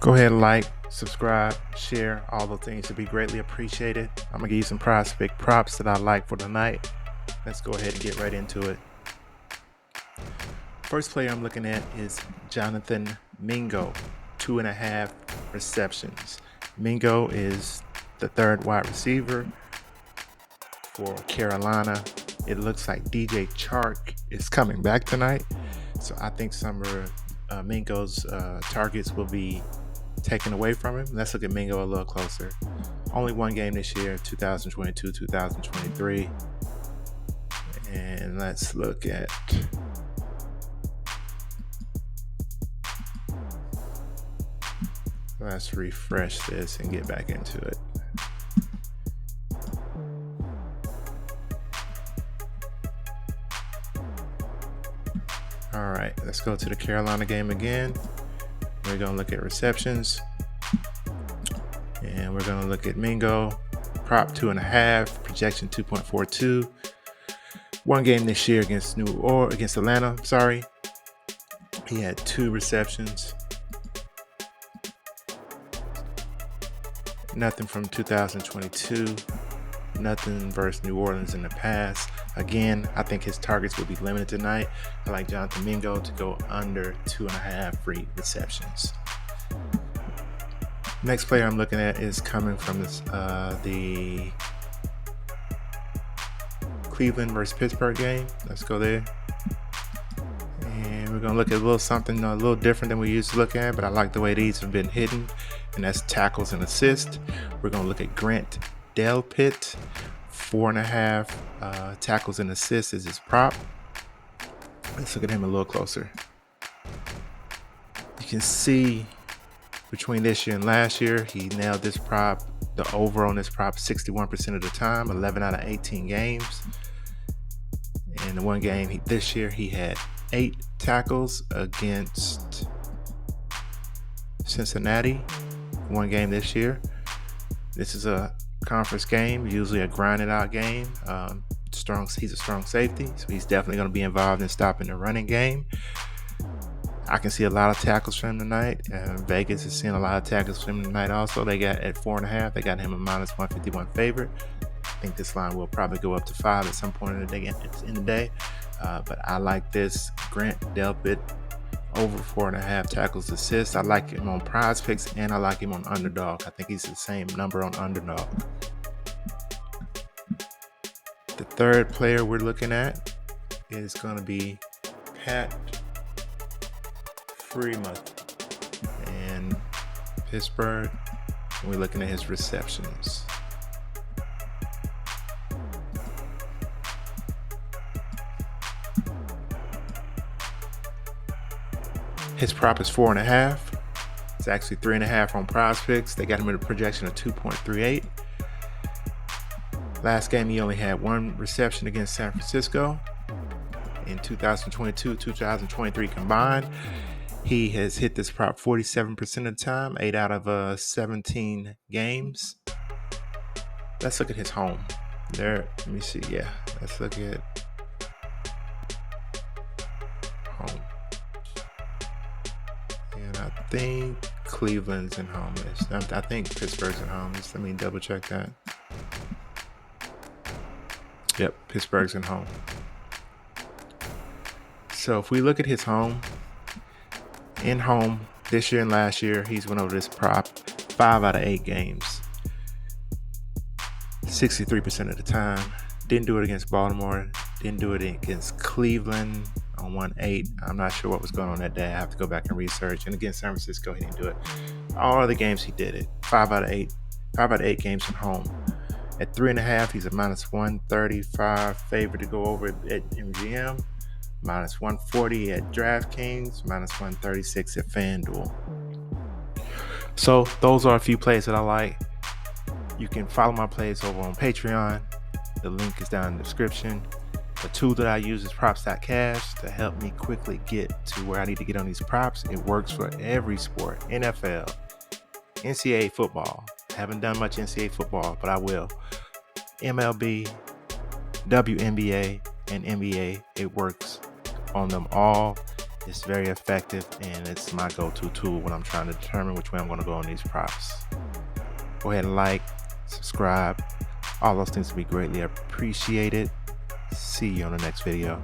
Go ahead and like, subscribe, share. All those things would be greatly appreciated. I'm going to give you some Prizepicks props that I like for tonight. Let's go ahead and get right into it. First player I'm looking at is Jonathan Mingo, 2.5 receptions. Mingo is the third wide receiver for Carolina. It looks like DJ Chark is coming back tonight, so I think some of Mingo's targets will be taken away from him. Let's look at Mingo a little closer. Only one game this year, 2022, 2023. And let's look at let's refresh this and get back into it. All right, let's go to the Carolina game again. We're going to look at receptions. And we're going to look at Mingo. Prop 2.5, projection 2.42. One game this year against Atlanta, He had 2 receptions. Nothing from 2022. Nothing versus New Orleans in the past. Again, I think his targets will be limited tonight. I like Jonathan Mingo to go under 2.5 free receptions. Next player I'm looking at is coming from the Cleveland versus Pittsburgh game. Let's go there. And we're going to look at a little something a little different than we used to look at, but I like the way these have been hidden, and that's tackles and assists. We're going to look at Grant Delpit, 4.5 tackles and assists is his prop. Let's look at him a little closer. You can see between this year and last year, he nailed this prop, the over on this prop 61% of the time, 11 out of 18 games. In the one game this year, he had 8 tackles against Cincinnati. One game this year. This is a conference game, usually a grinded out game. He's a strong safety, so he's definitely going to be involved in stopping the running game. I can see a lot of tackles from him tonight. Vegas is seeing a lot of tackles from him tonight also. They got at 4.5. They got him a -151 favorite. I think this line will probably go up to 5 at some point in the day. But I like this Grant Delpit over 4.5 tackles assists. I like him on Prizepicks and I like him on Underdog. I think he's the same number on Underdog. The third player we're looking at is going to be Pat Freiermuth in Pittsburgh. And we're looking at his receptions. His prop is 4.5. It's actually 3.5 on Prizepicks. They got him at a projection of 2.38. Last game, he only had 1 reception against San Francisco. In 2022, 2023 combined, he has hit this prop 47% of the time, 8 out of 17 games. Let's look at his home. There, let me see. Yeah, let's look at home. And I think Cleveland's in home. I think Pittsburgh's in home. Let me double check that. Yep, Pittsburgh's in home. So if we look at his home, in home, this year and last year, he's went over this prop 5 out of 8 games. 63% of the time. Didn't do it against Baltimore. Didn't do it against Cleveland on 1-8. I'm not sure what was going on that day. I have to go back and research. And against San Francisco, he didn't do it. All other games he did it. 5 out of 8 games in home. At 3.5, he's a -135 favorite to go over at MGM. -140 at DraftKings. -136 at FanDuel. So those are a few plays that I like. You can follow my plays over on Patreon. The link is down in the description. The tool that I use is props.cash to help me quickly get to where I need to get on these props. It works for every sport. NFL, NCAA football. Haven't done much NCAA football, but I will. MLB, WNBA, and NBA. It works on them all. It's very effective, and it's my go-to tool when I'm trying to determine which way I'm going to go on these props. Go ahead and like, subscribe. All those things will be greatly appreciated. See you on the next video.